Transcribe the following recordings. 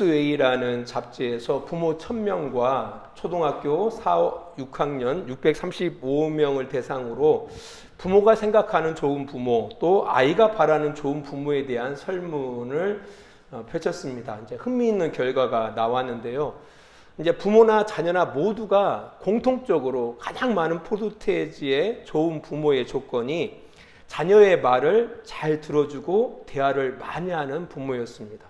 웨이라는 잡지에서 부모 1000명과 초등학교 4, 6학년 635명을 대상으로 부모가 생각하는 좋은 부모, 또 아이가 바라는 좋은 부모에 대한 설문을 펼쳤습니다. 이제 흥미있는 결과가 나왔는데요. 이제 부모나 자녀나 모두가 공통적으로 가장 많은 포스트지의 좋은 부모의 조건이 자녀의 말을 잘 들어주고 대화를 많이 하는 부모였습니다.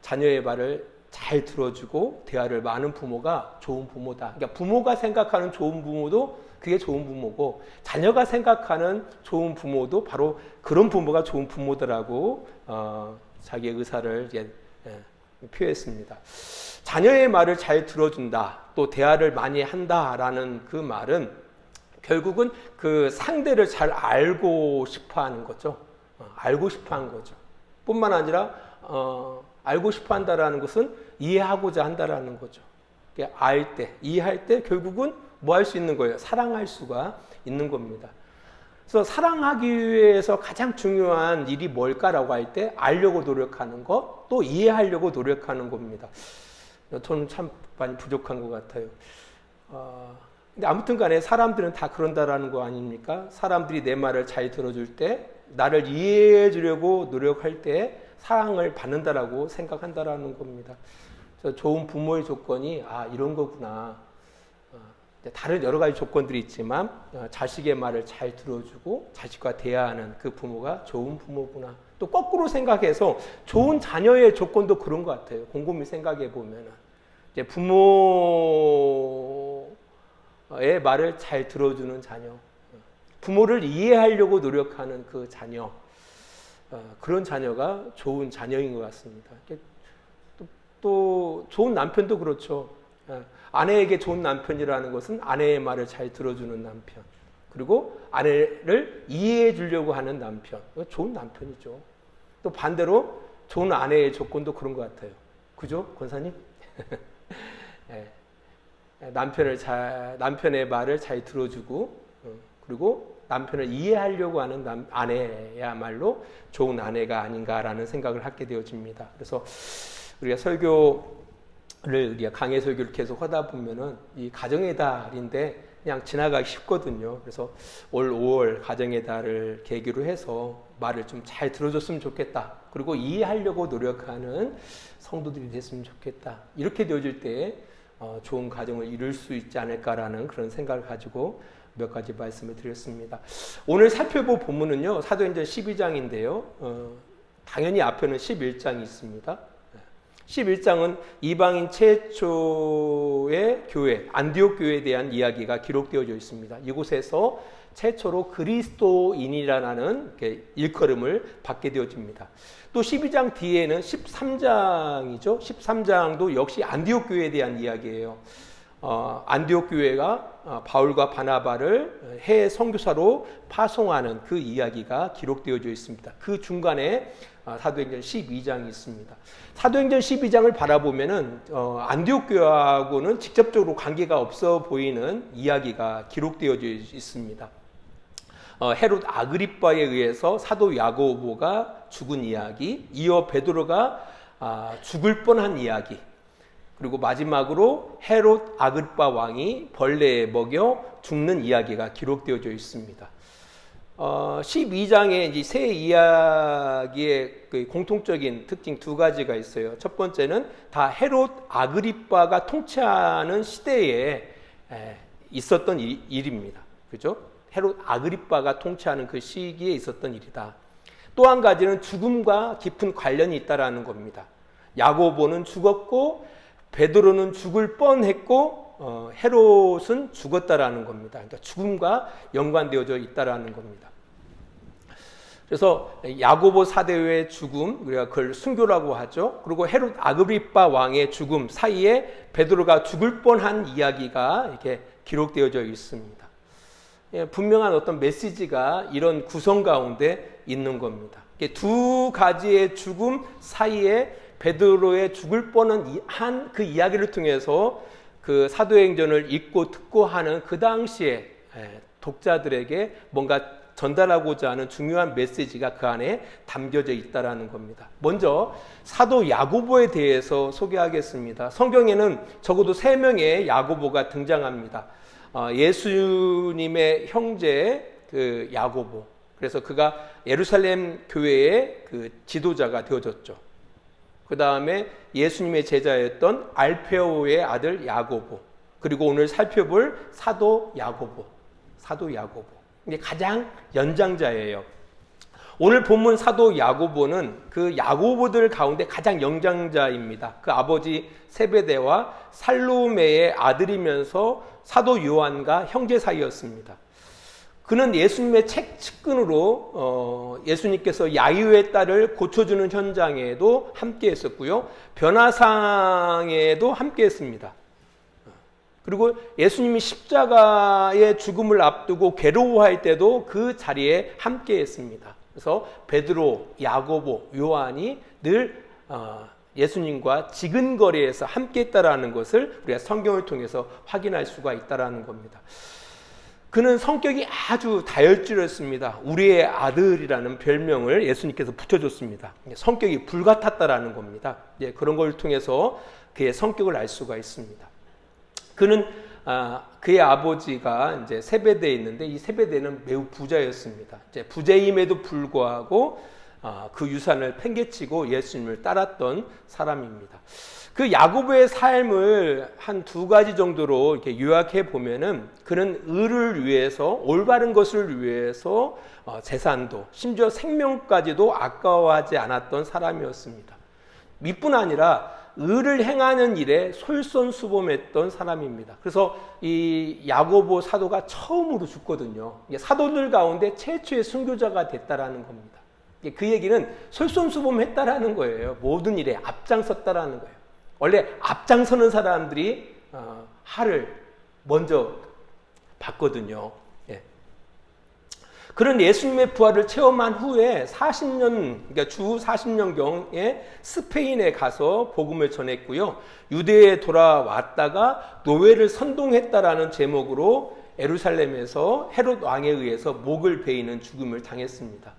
자녀의 말을 잘 들어주고 대화를 많은 부모가 좋은 부모다. 그러니까 부모가 생각하는 좋은 부모도 그게 좋은 부모고, 자녀가 생각하는 좋은 부모도 바로 그런 부모가 좋은 부모더라고 자기의 의사를 표했습니다. 자녀의 말을 잘 들어준다, 또 대화를 많이 한다라는 그 말은 결국은 그 상대를 잘 알고 싶어하는 거죠. 알고 싶어하는 거죠. 뿐만 아니라 알고 싶어한다라는 것은 이해하고자 한다라는 거죠. 알 때, 이해할 때 결국은 뭐 할 수 있는 거예요? 사랑할 수가 있는 겁니다. 그래서 사랑하기 위해서 가장 중요한 일이 뭘까라고 할 때 알려고 노력하는 것, 또 이해하려고 노력하는 겁니다. 저는 참 많이 부족한 것 같아요. 근데 아무튼 간에 사람들은 다 그런다라는 거 아닙니까? 사람들이 내 말을 잘 들어줄 때, 나를 이해해 주려고 노력할 때 사랑을 받는다라고 생각한다라는 겁니다. 그래서 좋은 부모의 조건이 이런 거구나. 다른 여러 가지 조건들이 있지만 자식의 말을 잘 들어주고 자식과 대화하는 그 부모가 좋은 부모구나. 또 거꾸로 생각해서 좋은 자녀의 조건도 그런 것 같아요. 곰곰이 생각해 보면은 이제 부모의 말을 잘 들어주는 자녀, 부모를 이해하려고 노력하는 그 자녀, 그런 자녀가 좋은 자녀인 것 같습니다. 또 좋은 남편도 그렇죠. 아내에게 좋은 남편이라는 것은 아내의 말을 잘 들어주는 남편, 그리고 아내를 이해해 주려고 하는 남편, 좋은 남편이죠. 또 반대로 좋은 아내의 조건도 그런 것 같아요. 그죠, 권사님? 남편의 말을 잘 들어주고, 그리고 남편을 이해하려고 하는 아내야말로 좋은 아내가 아닌가라는 생각을 하게 되어집니다. 그래서 우리가 우리가 강해 설교를 계속 하다 보면은 이 가정의 달인데 그냥 지나가기 쉽거든요. 그래서 올 5월 가정의 달을 계기로 해서 말을 좀 잘 들어줬으면 좋겠다. 그리고 이해하려고 노력하는 성도들이 됐으면 좋겠다. 이렇게 되어질 때 좋은 가정을 이룰 수 있지 않을까라는 그런 생각을 가지고 몇 가지 말씀을 드렸습니다. 오늘 살펴볼 본문은요, 사도행전 12장인데요. 당연히 앞에는 11장이 있습니다. 11장은 이방인 최초의 교회, 안디옥 교회에 대한 이야기가 기록되어져 있습니다. 이곳에서 최초로 그리스도인이라는 일컬음을 받게 되어집니다. 또 12장 뒤에는 13장이죠. 13장도 역시 안디옥 교회에 대한 이야기예요. 안디옥 교회가 바울과 바나바를 해외 선교사로 파송하는 그 이야기가 기록되어져 있습니다. 그 중간에 사도행전 12장이 있습니다. 사도행전 12장을 바라보면은 안디옥 교회하고는 직접적으로 관계가 없어 보이는 이야기가 기록되어져 있습니다. 헤롯 아그리빠에 의해서 사도 야고보가 죽은 이야기, 이어 베드로가 죽을 뻔한 이야기, 그리고 마지막으로 헤롯 아그리빠 왕이 벌레에 먹여 죽는 이야기가 기록되어져 있습니다. 12장에 이제 세 이야기의 그 공통적인 특징 두 가지가 있어요. 첫 번째는 다 헤롯 아그리빠가 통치하는 시대에 있었던 일입니다. 그죠? 헤롯 아그리빠가 통치하는 그 시기에 있었던 일이다. 또 한 가지는 죽음과 깊은 관련이 있다라는 겁니다. 야고보는 죽었고 베드로는 죽을 뻔했고 헤롯은 죽었다라는 겁니다. 그러니까 죽음과 연관되어져 있다라는 겁니다. 그래서 야고보 사대의 죽음, 우리가 그걸 순교라고 하죠. 그리고 헤롯 아그리빠 왕의 죽음 사이에 베드로가 죽을 뻔한 이야기가 이렇게 기록되어져 있습니다. 분명한 어떤 메시지가 이런 구성 가운데 있는 겁니다. 두 가지의 죽음 사이에 베드로의 죽을 뻔한 그 이야기를 통해서 그 사도행전을 읽고 듣고 하는 그 당시에 독자들에게 뭔가 전달하고자 하는 중요한 메시지가 그 안에 담겨져 있다라는 겁니다. 먼저 사도 야고보에 대해서 소개하겠습니다. 성경에는 적어도 3명의 야고보가 등장합니다. 예수님의 형제 그 야고보. 그래서 그가 예루살렘 교회의 그 지도자가 되어졌죠. 그 다음에 예수님의 제자였던 알페오의 아들 야고보. 그리고 오늘 살펴볼 사도 야고보. 이게 가장 연장자예요. 오늘 본문 사도 야고보는 그 야고보들 가운데 가장 연장자입니다. 그 아버지 세베대와 살로메의 아들이면서 사도 요한과 형제 사이였습니다. 그는 예수님의 책 측근으로 예수님께서 야이로의 딸을 고쳐주는 현장에도 함께 했었고요. 변화상에도 함께 했습니다. 그리고 예수님이 십자가의 죽음을 앞두고 괴로워할 때도 그 자리에 함께 했습니다. 그래서 베드로, 야고보, 요한이 늘 예수님과 지근거리에서 함께 했다라는 것을 우리가 성경을 통해서 확인할 수가 있다라는 겁니다. 그는 성격이 아주 다혈질했습니다. 우리의 아들이라는 별명을 예수님께서 붙여줬습니다. 성격이 불같았다라는 겁니다. 그런 걸 통해서 그의 성격을 알 수가 있습니다. 그는 그의 아버지가 이제 세베대에 있는데 이 세베대는 매우 부자였습니다. 이제 부자임에도 불구하고 그 유산을 팽개치고 예수님을 따랐던 사람입니다. 그 야고보의 삶을 한 2가지 정도로 이렇게 요약해 보면은 그는 의를 위해서 올바른 것을 위해서 재산도 심지어 생명까지도 아까워하지 않았던 사람이었습니다. 이뿐 아니라 의를 행하는 일에 솔선수범했던 사람입니다. 그래서 이 야고보 사도가 처음으로 죽거든요. 사도들 가운데 최초의 순교자가 됐다라는 겁니다. 그 얘기는 솔선수범했다라는 거예요. 모든 일에 앞장섰다라는 거예요. 원래 앞장서는 사람들이 할을 먼저 받거든요. 그런 예수님의 부활을 체험한 후에 40년, 그러니까 주 40년경에 스페인에 가서 복음을 전했고요. 유대에 돌아왔다가 노예를 선동했다라는 제목으로 예루살렘에서 헤롯 왕에 의해서 목을 베이는 죽음을 당했습니다.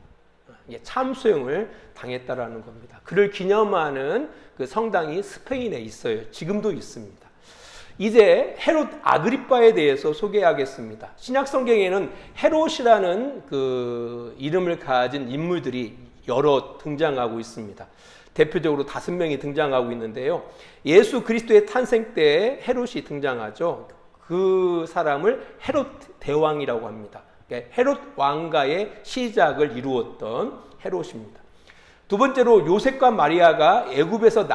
참수형을 당했다라는 겁니다. 그를 기념하는 그 성당이 스페인에 있어요. 지금도 있습니다. 이제 헤롯 아그리빠에 대해서 소개하겠습니다. 신약 성경에는 헤롯이라는 그 이름을 가진 인물들이 여러 등장하고 있습니다. 대표적으로 5명이 등장하고 있는데요. 예수 그리스도의 탄생 때 헤롯이 등장하죠. 그 사람을 헤롯 대왕이라고 합니다. 헤롯 왕가의 시작을 이루었던 헤롯입니다. 2번째로 요셉과 마리아가 애굽에서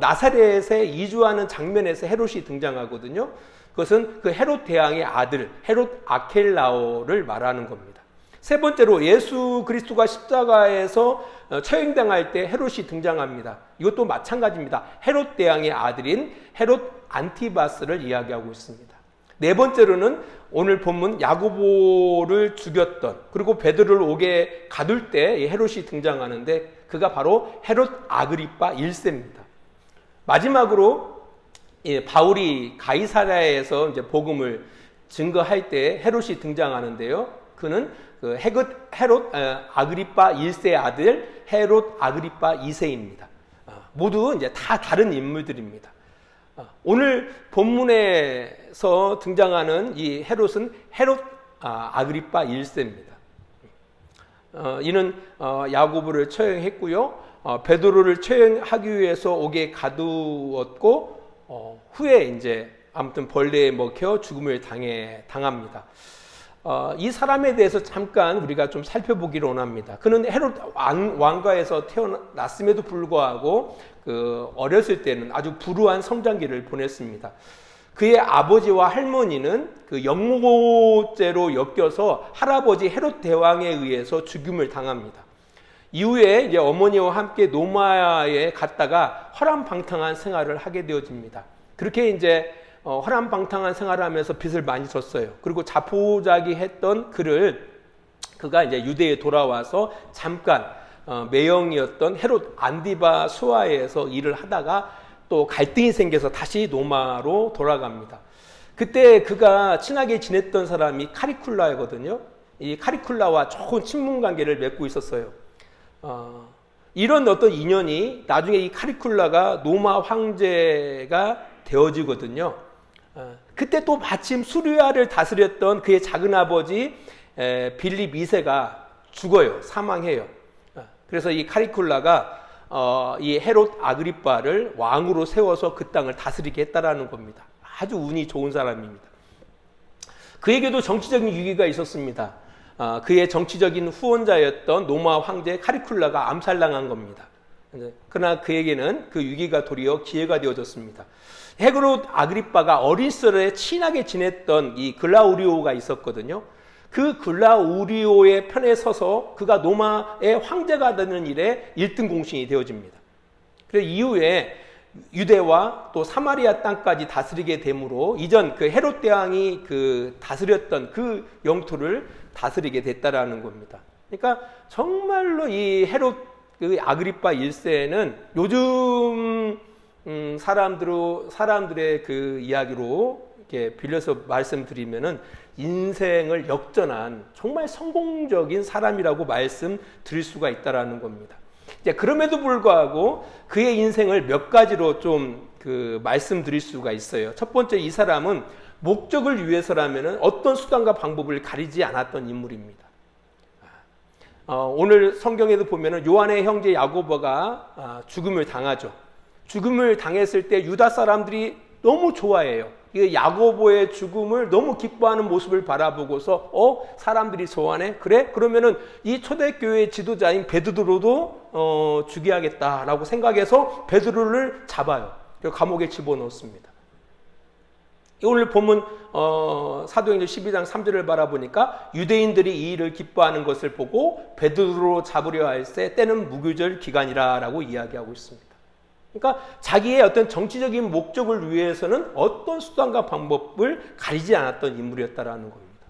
나사렛에 이주하는 장면에서 헤롯이 등장하거든요. 그것은 그 헤롯 대왕의 아들 헤롯 아켈라오를 말하는 겁니다. 3번째로 예수 그리스도가 십자가에서 처형당할 때 헤롯이 등장합니다. 이것도 마찬가지입니다. 헤롯 대왕의 아들인 헤롯 안티바스를 이야기하고 있습니다. 4번째로는 오늘 본문 야고보를 죽였던 그리고 베드로를 옥에 가둘 때 헤롯이 등장하는데 그가 바로 헤롯 아그리빠 1세입니다. 마지막으로 바울이 가이사랴에서 이제 복음을 증거할 때 헤롯이 등장하는데요. 그는 그 헤롯 아그리빠 1세의 아들 헤롯 아그리빠 2세입니다. 모두 이제 다 다른 인물들입니다. 오늘 본문에서 등장하는 이 헤롯은 헤롯 아그리빠 1세입니다. 이는 야고보를 처형했고요. 베드로를 처형하기 위해서 옥에 가두었고 후에 이제 아무튼 벌레에 먹혀 죽음을 당합니다. 이 사람에 대해서 잠깐 우리가 좀 살펴보기를 원합니다. 그는 헤롯 왕가에서 태어났음에도 불구하고 그 어렸을 때는 아주 불우한 성장기를 보냈습니다. 그의 아버지와 할머니는 그 영모죄로 엮여서 할아버지 헤롯 대왕에 의해서 죽임을 당합니다. 이후에 이제 어머니와 함께 노마에 갔다가 허람방탕한 생활을 하게 되어집니다. 그렇게 이제 허람방탕한 생활을 하면서 빚을 많이 졌어요. 그리고 자포자기했던 그가 이제 유대에 돌아와서 잠깐 매형이었던 헤롯 안디바 수하에서 일을 하다가 또 갈등이 생겨서 다시 로마로 돌아갑니다. 그때 그가 친하게 지냈던 사람이 카리쿨라거든요. 이 카리쿨라와 좋은 친분 관계를 맺고 있었어요. 이런 어떤 인연이 나중에 이 카리쿨라가 로마 황제가 되어지거든요. 그때 또 마침 수리아를 다스렸던 그의 작은 아버지 빌립 2세가 죽어요. 사망해요. 그래서 이 카리쿨라가 이 헤롯 아그리빠를 왕으로 세워서 그 땅을 다스리게 했다라는 겁니다. 아주 운이 좋은 사람입니다. 그에게도 정치적인 위기가 있었습니다. 그의 정치적인 후원자였던 로마 황제 카리쿨라가 암살당한 겁니다. 그러나 그에게는 그 위기가 도리어 기회가 되어졌습니다. 헤롯 아그리빠가 어린 시절에 친하게 지냈던 이 글라우리오가 있었거든요. 그 글라우리오의 편에 서서 그가 로마의 황제가 되는 일에 1등 공신이 되어집니다. 그래서 이후에 유대와 또 사마리아 땅까지 다스리게 되므로 이전 그 헤롯 대왕이 그 다스렸던 그 영토를 다스리게 됐다라는 겁니다. 그러니까 정말로 이 헤롯 그 아그리빠 1세는 요즘 사람들의 그 이야기로 이렇게 빌려서 말씀드리면은 인생을 역전한 정말 성공적인 사람이라고 말씀드릴 수가 있다라는 겁니다. 이제 그럼에도 불구하고 그의 인생을 몇 가지로 좀 그 말씀드릴 수가 있어요. 첫 번째, 이 사람은 목적을 위해서라면은 어떤 수단과 방법을 가리지 않았던 인물입니다. 오늘 성경에도 보면은 요한의 형제 야고보가 죽음을 당하죠. 죽음을 당했을 때 유다 사람들이 너무 좋아해요. 야고보의 죽음을 너무 기뻐하는 모습을 바라보고서 사람들이 좋아하네? 그래? 그러면은 이 초대교회 지도자인 베드로도 죽여야겠다라고 생각해서 베드로를 잡아요. 그리고 감옥에 집어넣습니다. 오늘 본문 사도행전 12장 3절을 바라보니까 유대인들이 이 일을 기뻐하는 것을 보고 베드로 잡으려 할세 때는 무교절 기간이라고 이야기하고 있습니다. 그러니까 자기의 어떤 정치적인 목적을 위해서는 어떤 수단과 방법을 가리지 않았던 인물이었다라는 겁니다.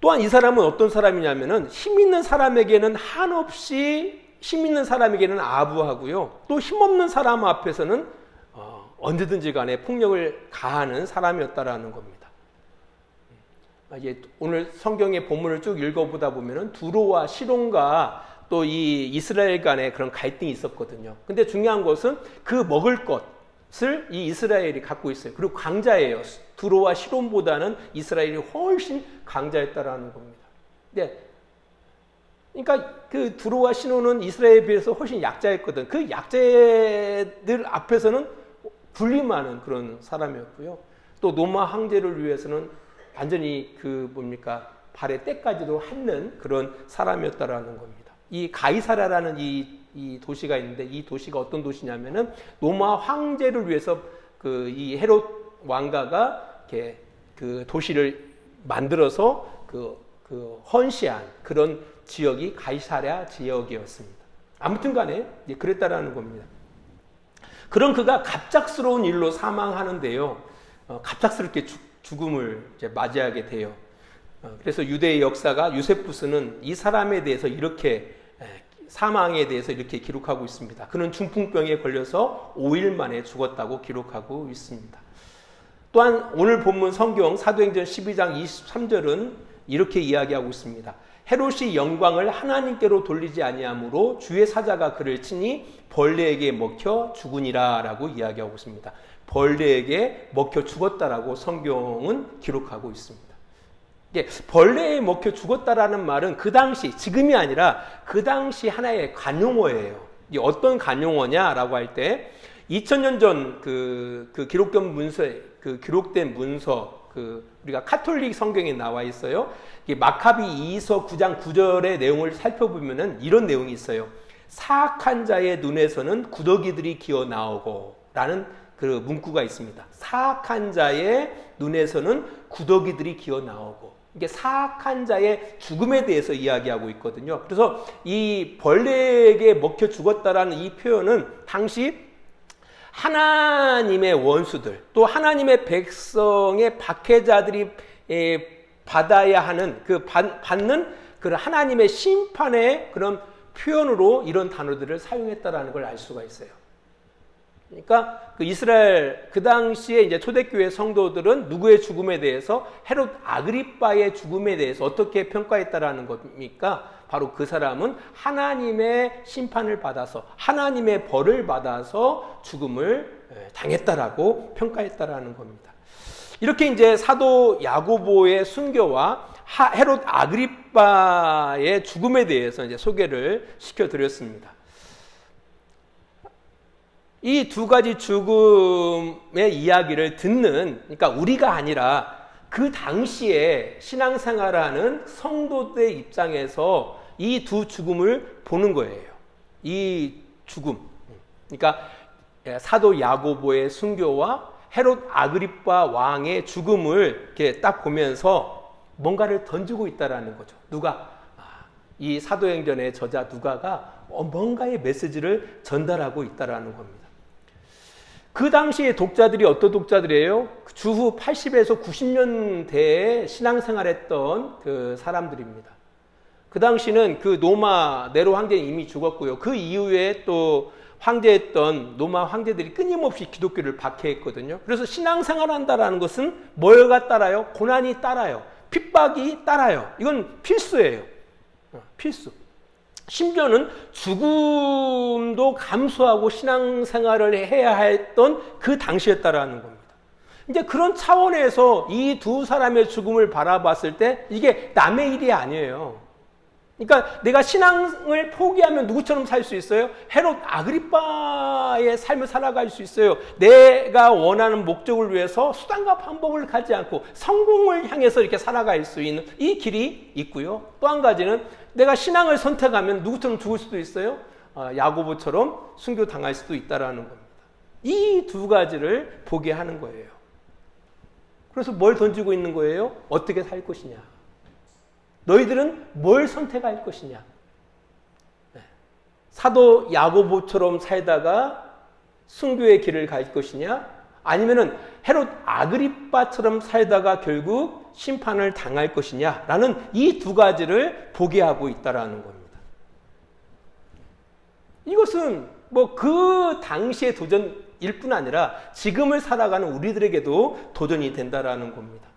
또한 이 사람은 어떤 사람이냐면은 힘 있는 사람에게는 한없이 힘 있는 사람에게는 아부하고요. 또 힘없는 사람 앞에서는 언제든지 간에 폭력을 가하는 사람이었다라는 겁니다. 오늘 성경의 본문을 쭉 읽어보다 보면은 두로와 시론과 또 이 이스라엘 간에 그런 갈등이 있었거든요. 근데 중요한 것은 그 먹을 것을 이 이스라엘이 갖고 있어요. 그리고 강자예요. 두로와 시론보다는 이스라엘이 훨씬 강자였다라는 겁니다. 네. 그러니까 그 두로와 시론은 이스라엘에 비해서 훨씬 약자였거든. 그 약자들 앞에서는 군림하는 그런 사람이었고요. 또 로마 황제를 위해서는 완전히 발의 때까지도 핥는 그런 사람이었다라는 겁니다. 이 가이사랴라는 이 도시가 있는데 이 도시가 어떤 도시냐면은 로마 황제를 위해서 이 헤롯 왕가가 이렇게 그 도시를 만들어서 헌시한 그런 지역이 가이사랴 지역이었습니다. 아무튼 간에 그랬다라는 겁니다. 그런 그가 갑작스러운 일로 사망하는데요. 갑작스럽게 죽음을 이제 맞이하게 돼요. 그래서 유대의 역사가 유세푸스는 이 사람에 대해서 이렇게 사망에 대해서 이렇게 기록하고 있습니다. 그는 중풍병에 걸려서 5일 만에 죽었다고 기록하고 있습니다. 또한 오늘 본문 성경 사도행전 12장 23절은 이렇게 이야기하고 있습니다. 헤롯이 영광을 하나님께로 돌리지 아니하므로 주의 사자가 그를 치니 벌레에게 먹혀 죽으니라 라고 이야기하고 있습니다. 벌레에게 먹혀 죽었다라고 성경은 기록하고 있습니다. 벌레에 먹혀 죽었다라는 말은 그 당시, 지금이 아니라 그 당시 하나의 관용어예요. 어떤 관용어냐라고 할 때 2000년 전 기록된 문서, 우리가 카톨릭 성경에 나와 있어요. 마카비 2서 9장 9절의 내용을 살펴보면은 이런 내용이 있어요. 사악한 자의 눈에서는 구더기들이 기어 나오고 라는 그 문구가 있습니다. 사악한 자의 눈에서는 구더기들이 기어 나오고, 이게 사악한 자의 죽음에 대해서 이야기하고 있거든요. 그래서 이 벌레에게 먹혀 죽었다라는 이 표현은 당시 하나님의 원수들, 또 하나님의 백성의 박해자들이 받아야 하는 받는 그런 하나님의 심판의 그런 표현으로 이런 단어들을 사용했다라는 걸 알 수가 있어요. 그러니까 그 이스라엘 그 당시에 이제 초대교회 성도들은 누구의 죽음에 대해서 헤롯 아그리빠의 죽음에 대해서 어떻게 평가했다라는 겁니까? 바로 그 사람은 하나님의 심판을 받아서 하나님의 벌을 받아서 죽음을 당했다라고 평가했다라는 겁니다. 이렇게 이제 사도 야고보의 순교와 헤롯 아그리빠의 죽음에 대해서 이제 소개를 시켜드렸습니다. 이 두 가지 죽음의 이야기를 듣는, 그러니까 우리가 아니라 그 당시에 신앙생활하는 성도들의 입장에서 이 두 죽음을 보는 거예요. 이 죽음. 그러니까 사도 야고보의 순교와 헤롯 아그리빠 왕의 죽음을 이렇게 딱 보면서 뭔가를 던지고 있다라는 거죠. 누가? 이 사도행전의 저자 누가가 뭔가의 메시지를 전달하고 있다라는 겁니다. 그 당시의 독자들이 어떤 독자들이에요? 주후 80에서 90년대에 신앙생활했던 그 사람들입니다. 그 당시는 그 로마 네로 황제는 이미 죽었고요. 그 이후에 또 황제했던 로마 황제들이 끊임없이 기독교를 박해했거든요. 그래서 신앙생활한다라는 것은 뭐가 따라요? 고난이 따라요. 핍박이 따라요. 이건 필수예요. 필수. 심지어는 죽음도 감수하고 신앙생활을 해야 했던 그 당시였다라는 겁니다. 이제 그런 차원에서 이 두 사람의 죽음을 바라봤을 때 이게 남의 일이 아니에요. 그러니까 내가 신앙을 포기하면 누구처럼 살 수 있어요? 헤롯 아그리빠의 삶을 살아갈 수 있어요. 내가 원하는 목적을 위해서 수단과 방법을 가지 않고 성공을 향해서 이렇게 살아갈 수 있는 이 길이 있고요. 또 한 가지는 내가 신앙을 선택하면 누구처럼 죽을 수도 있어요. 야고보처럼 순교당할 수도 있다라는 겁니다. 이 두 가지를 보게 하는 거예요. 그래서 뭘 던지고 있는 거예요? 어떻게 살 것이냐. 너희들은 뭘 선택할 것이냐. 사도 야고보처럼 살다가 순교의 길을 갈 것이냐, 아니면은 헤롯 아그리빠처럼 살다가 결국 심판을 당할 것이냐라는 이 두 가지를 보게 하고 있다라는 겁니다. 이것은 뭐 그 당시의 도전일 뿐 아니라 지금을 살아가는 우리들에게도 도전이 된다라는 겁니다.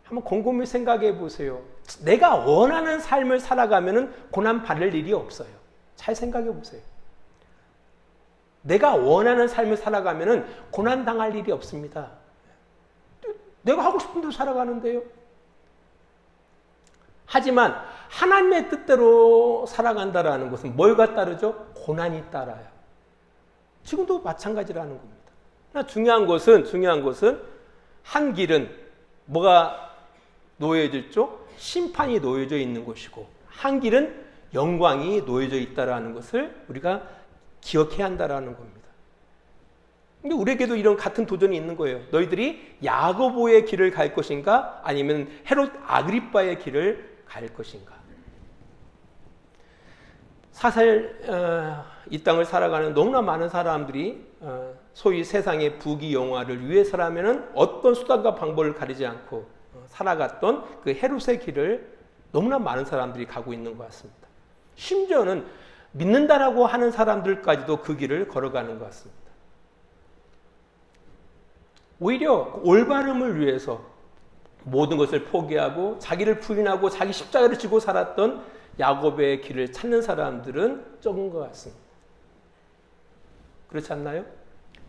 한번 곰곰이 생각해 보세요. 내가 원하는 삶을 살아가면은 고난 받을 일이 없어요. 잘 생각해 보세요. 내가 원하는 삶을 살아가면은 고난 당할 일이 없습니다. 내가 하고 싶은 대로 살아가는데요. 하지만 하나님의 뜻대로 살아간다라는 것은 뭘가 따르죠? 고난이 따라요. 지금도 마찬가지라는 겁니다. 중요한 것은 한 길은 뭐가 놓여져 있죠? 심판이 놓여져 있는 것이고, 한 길은 영광이 놓여져 있다라는 것을 우리가 기억해야 한다라는 겁니다. 근데 우리에게도 이런 같은 도전이 있는 거예요. 너희들이 야고보의 길을 갈 것인가, 아니면 헤롯 아그리빠의 길을 갈 것인가. 사실 이 땅을 살아가는 너무나 많은 사람들이 소위 세상의 부귀영화를 위해서라면은 어떤 수단과 방법을 가리지 않고 살아갔던 그 헤롯의 길을 너무나 많은 사람들이 가고 있는 것 같습니다. 심지어는 믿는다라고 하는 사람들까지도 그 길을 걸어가는 것 같습니다. 오히려 올바름을 위해서 모든 것을 포기하고 자기를 부인하고 자기 십자가를 지고 살았던 야곱의 길을 찾는 사람들은 적은 것 같습니다. 그렇지 않나요?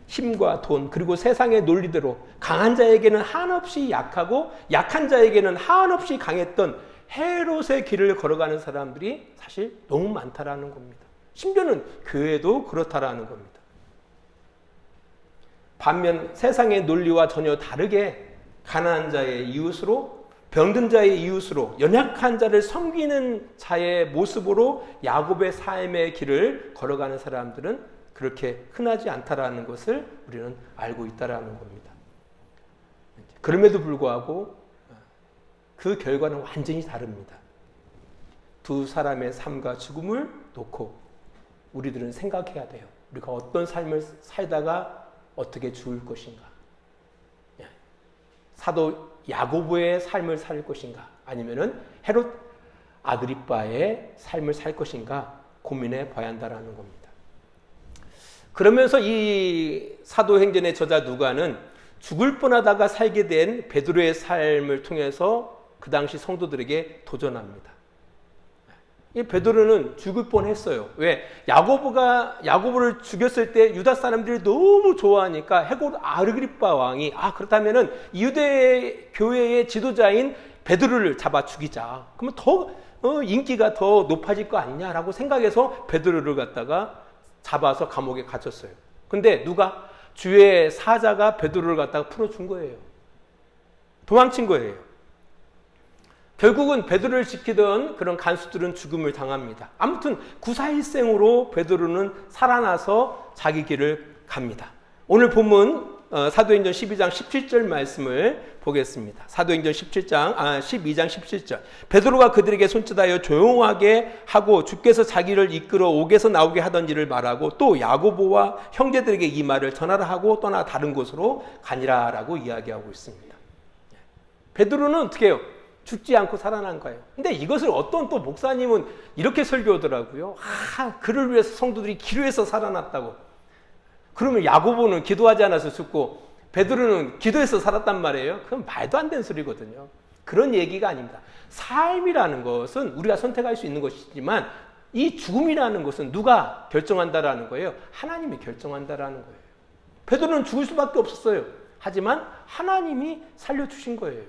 힘과 돈, 그리고 세상의 논리대로 강한 자에게는 한없이 약하고 약한 자에게는 한없이 강했던 헤롯의 길을 걸어가는 사람들이 사실 너무 많다라는 겁니다. 심지어는 교회도 그렇다라는 겁니다. 반면 세상의 논리와 전혀 다르게 가난한 자의 이웃으로, 병든 자의 이웃으로, 연약한 자를 섬기는 자의 모습으로 야곱의 삶의 길을 걸어가는 사람들은 그렇게 흔하지 않다라는 것을 우리는 알고 있다라는 겁니다. 그럼에도 불구하고 그 결과는 완전히 다릅니다. 두 사람의 삶과 죽음을 놓고 우리들은 생각해야 돼요. 우리가 어떤 삶을 살다가 어떻게 죽을 것인가. 사도 야고보의 삶을 살 것인가, 아니면은 헤롯 아그리빠의 삶을 살 것인가 고민해 봐야 한다라는 겁니다. 그러면서 이 사도행전의 저자 누가는 죽을 뻔하다가 살게 된 베드로의 삶을 통해서 그 당시 성도들에게 도전합니다. 이 베드로는 죽을 뻔했어요. 왜? 야고보를 죽였을 때 유다 사람들이 너무 좋아하니까 헤롯 아그리빠 왕이 그렇다면은 유대 교회의 지도자인 베드로를 잡아 죽이자. 그러면 더 인기가 더 높아질 거 아니냐라고 생각해서 베드로를 갖다가 잡아서 감옥에 갇혔어요. 근데 누가? 주의 사자가 베드로를 갖다가 풀어준 거예요. 도망친 거예요. 결국은 베드로를 지키던 그런 간수들은 죽음을 당합니다. 아무튼 구사일생으로 베드로는 살아나서 자기 길을 갑니다. 오늘 본문 사도행전 12장 17절 말씀을 보겠습니다. 사도행전 12장 17절. 베드로가 그들에게 손짓하여 조용하게 하고 주께서 자기를 이끌어 옥에서 나오게 하던 일을 말하고 또 야고보와 형제들에게 이 말을 전하라 하고 떠나 다른 곳으로 가니라라고 이야기하고 있습니다. 베드로는 어떻게 해요? 죽지 않고 살아난 거예요. 근데 이것을 어떤 또 목사님은 이렇게 설교하더라고요. 그를 위해서 성도들이 기도해서 살아났다고. 그러면 야고보는 기도하지 않아서 죽고 베드로는 기도해서 살았단 말이에요. 그건 말도 안 되는 소리거든요. 그런 얘기가 아닙니다. 삶이라는 것은 우리가 선택할 수 있는 것이지만 이 죽음이라는 것은 누가 결정한다라는 거예요? 하나님이 결정한다라는 거예요. 베드로는 죽을 수밖에 없었어요. 하지만 하나님이 살려주신 거예요.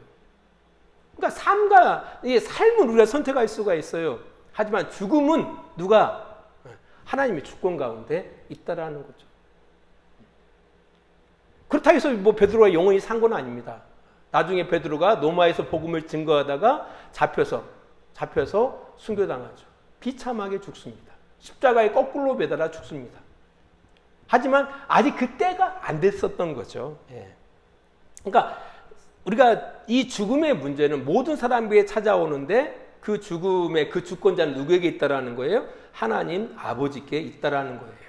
그러니까 삶은 우리가 선택할 수가 있어요. 하지만 죽음은 누가? 하나님의 주권 가운데 있다라는 거죠. 그렇다고 해서 베드로가 영원히 산 건 아닙니다. 나중에 베드로가 로마에서 복음을 증거하다가 잡혀서 순교당하죠. 비참하게 죽습니다. 십자가에 거꾸로 매달아 죽습니다. 하지만 아직 그 때가 안 됐었던 거죠. 그러니까 우리가 이 죽음의 문제는 모든 사람에게 찾아오는데 그 죽음의 그 주권자는 누구에게 있다라는 거예요? 하나님 아버지께 있다라는 거예요.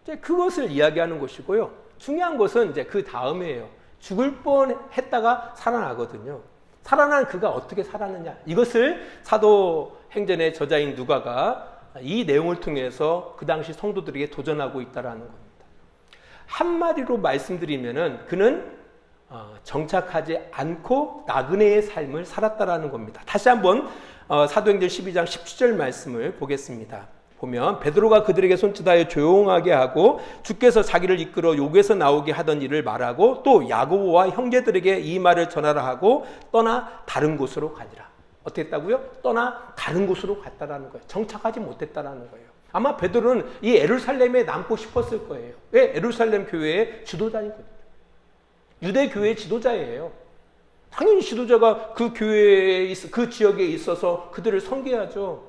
이제 그것을 이야기하는 것이고요. 중요한 것은 이제 그 다음이에요. 죽을 뻔했다가 살아나거든요. 살아난 그가 어떻게 살았느냐? 이것을 사도행전의 저자인 누가가 이 내용을 통해서 그 당시 성도들에게 도전하고 있다라는 겁니다. 한마디로 말씀드리면은 그는 정착하지 않고 나그네의 삶을 살았다라는 겁니다. 다시 한번 사도행전 12장 17절 말씀을 보겠습니다. 보면 베드로가 그들에게 손짓하여 조용하게 하고 주께서 자기를 이끌어 옥에서 나오게 하던 일을 말하고 또 야고보와 형제들에게 이 말을 전하라 하고 떠나 다른 곳으로 가니라. 어떻게 했다고요? 떠나 다른 곳으로 갔다라는 거예요. 정착하지 못했다라는 거예요. 아마 베드로는 이 예루살렘에 남고 싶었을 거예요. 왜? 예루살렘 교회의 지도자니거든요. 유대 교회의 지도자예요. 당연히 지도자가 그 교회에 그 지역에 있어서 그들을 섬겨야죠.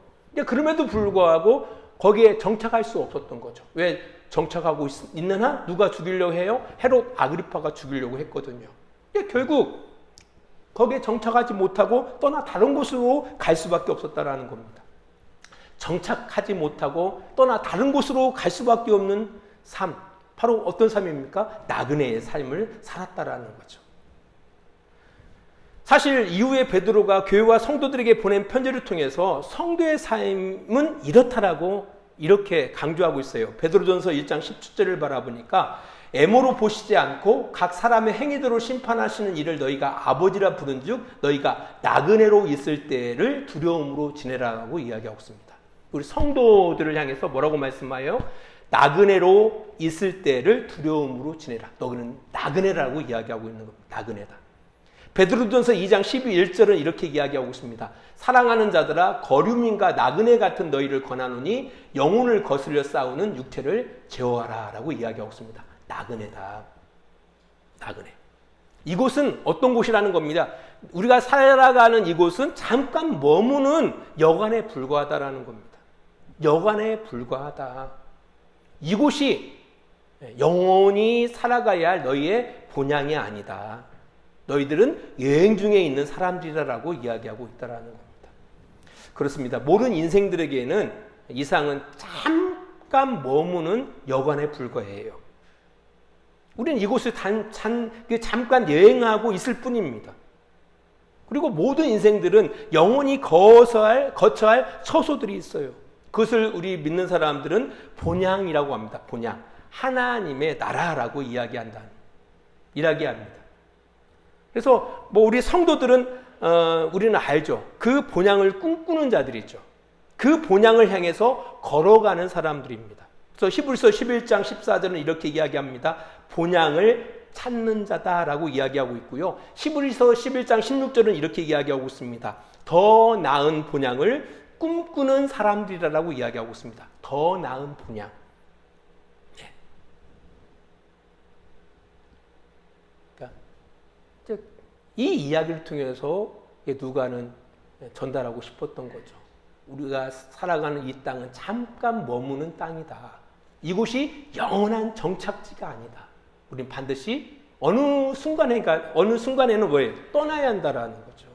그럼에도 불구하고 거기에 정착할 수 없었던 거죠. 왜 정착하고 있는 한 누가 죽이려고 해요? 헤롯 아그리파가 죽이려고 했거든요. 결국 거기에 정착하지 못하고 떠나 다른 곳으로 갈 수밖에 없었다라는 겁니다. 정착하지 못하고 떠나 다른 곳으로 갈 수밖에 없는 삶, 바로 어떤 삶입니까? 나그네의 삶을 살았다라는 거죠. 사실 이후에 베드로가 교회와 성도들에게 보낸 편지를 통해서 성도의 삶은 이렇다라고 이렇게 강조하고 있어요. 베드로전서 1장 17절을 바라보니까 애모로 보시지 않고 각 사람의 행위대로 심판하시는 이를 너희가 아버지라 부른즉 너희가 나그네로 있을 때를 두려움으로 지내라고 이야기하고 있습니다. 우리 성도들을 향해서 뭐라고 말씀하여? 나그네로 있을 때를 두려움으로 지내라. 너희는 나그네라고 이야기하고 있는 겁니다. 나그네다. 베드로전서 2장 12절은 이렇게 이야기하고 있습니다. 사랑하는 자들아 거류민과 나그네 같은 너희를 권하노니 영혼을 거스려 싸우는 육체를 제어하라 라고 이야기하고 있습니다. 나그네다. 나그네. 이곳은 어떤 곳이라는 겁니다. 우리가 살아가는 이곳은 잠깐 머무는 여관에 불과하다라는 겁니다. 여관에 불과하다. 이곳이 영원히 살아가야 할 너희의 본향이 아니다. 너희들은 여행 중에 있는 사람들이라고 이야기하고 있다라는 겁니다. 그렇습니다. 모든 인생들에게는 이상은 잠깐 머무는 여관에 불과해요. 우리는 이곳을 잠깐 여행하고 있을 뿐입니다. 그리고 모든 인생들은 영원히 거쳐야 할 처소들이 있어요. 그것을 우리 믿는 사람들은 본향이라고 합니다. 본향. 하나님의 나라라고 이야기합니다. 그래서 뭐 우리 성도들은 우리는 알죠. 그 본향을 꿈꾸는 자들이죠. 그 본향을 향해서 걸어가는 사람들입니다. 그래서 히브리서 11장 14절은 이렇게 이야기합니다. 본향을 찾는 자다라고 이야기하고 있고요. 히브리서 11장 16절은 이렇게 이야기하고 있습니다. 더 나은 본향을 꿈꾸는 사람들이라고 이야기하고 있습니다. 더 나은 본향. 네. 그러니까 이 이야기를 통해서 누가는 전달하고 싶었던 거죠. 우리가 살아가는 이 땅은 잠깐 머무는 땅이다. 이곳이 영원한 정착지가 아니다. 우린 반드시 어느 순간에는 뭐예요? 떠나야 한다라는 거죠.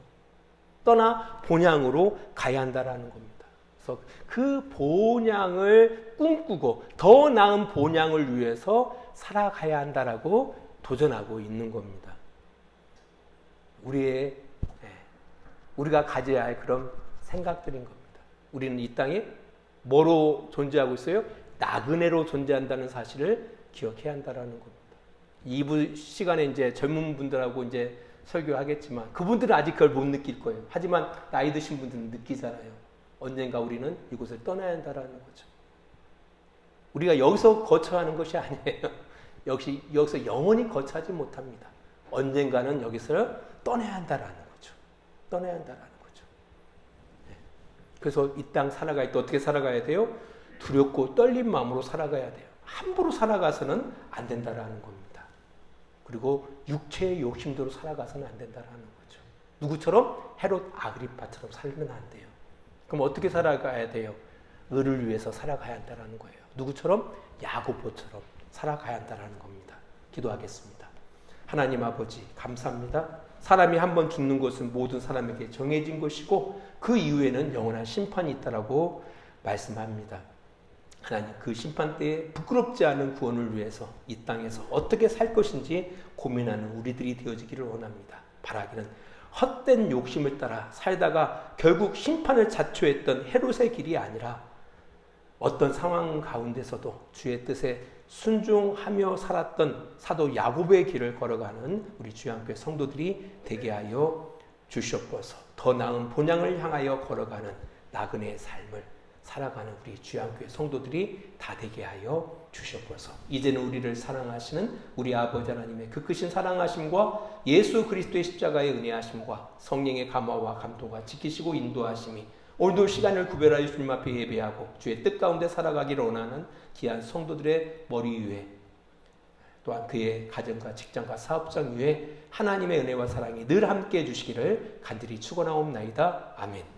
떠나 본향으로 가야 한다라는 겁니다. 그래서 그 본향을 꿈꾸고 더 나은 본향을 위해서 살아가야 한다라고 도전하고 있는 겁니다. 우리가 가져야 할 그런 생각들인 겁니다. 우리는 이 땅에 뭐로 존재하고 있어요? 나그네로 존재한다는 사실을 기억해야 한다라는 겁니다. 2부 시간에 이제 젊은 분들하고 이제 설교하겠지만 그분들은 아직 그걸 못 느낄 거예요. 하지만 나이 드신 분들은 느끼잖아요. 언젠가 우리는 이곳을 떠나야 한다라는 거죠. 우리가 여기서 거처하는 것이 아니에요. 역시 여기서 영원히 거처하지 못합니다. 언젠가는 여기서 떠나야 한다라는 거죠. 떠나야 한다라는 거죠. 네. 그래서 이 땅 살아갈 때 어떻게 살아가야 돼요? 두렵고 떨린 마음으로 살아가야 돼요. 함부로 살아가서는 안 된다라는 겁니다. 그리고 육체의 욕심대로 살아가서는 안 된다라는 거죠. 누구처럼? 헤롯 아그리파처럼 살면 안 돼요. 그럼 어떻게 살아가야 돼요? 의를 위해서 살아가야 한다라는 거예요. 누구처럼? 야고보처럼 살아가야 한다라는 겁니다. 기도하겠습니다. 하나님 아버지 감사합니다. 사람이 한번 죽는 것은 모든 사람에게 정해진 것이고 그 이후에는 영원한 심판이 있다라고 말씀합니다. 하나님 그 심판 때에 부끄럽지 않은 구원을 위해서 이 땅에서 어떻게 살 것인지 고민하는 우리들이 되어지기를 원합니다. 바라기는 헛된 욕심을 따라 살다가 결국 심판을 자초했던 헤롯의 길이 아니라 어떤 상황 가운데서도 주의 뜻에 순종하며 살았던 사도 야고보의 길을 걸어가는 우리 주양교회 성도들이 되게 하여 주시옵소서. 더 나은 본향을 향하여 걸어가는 나그네의 삶을 살아가는 우리 주양교회 성도들이 다 되게 하여 주시옵소서. 이제는 우리를 사랑하시는 우리 아버지 하나님의 그 크신 사랑하심과 예수 그리스도의 십자가의 은혜하심과 성령의 감화와 감동과 지키시고 인도하심이 오늘도 시간을 구별하여 주님 앞에 예배하고 주의 뜻 가운데 살아가기를 원하는 귀한 성도들의 머리 위에 또한 그의 가정과 직장과 사업장 위에 하나님의 은혜와 사랑이 늘 함께 해주시기를 간절히 축원하옵나이다. 아멘.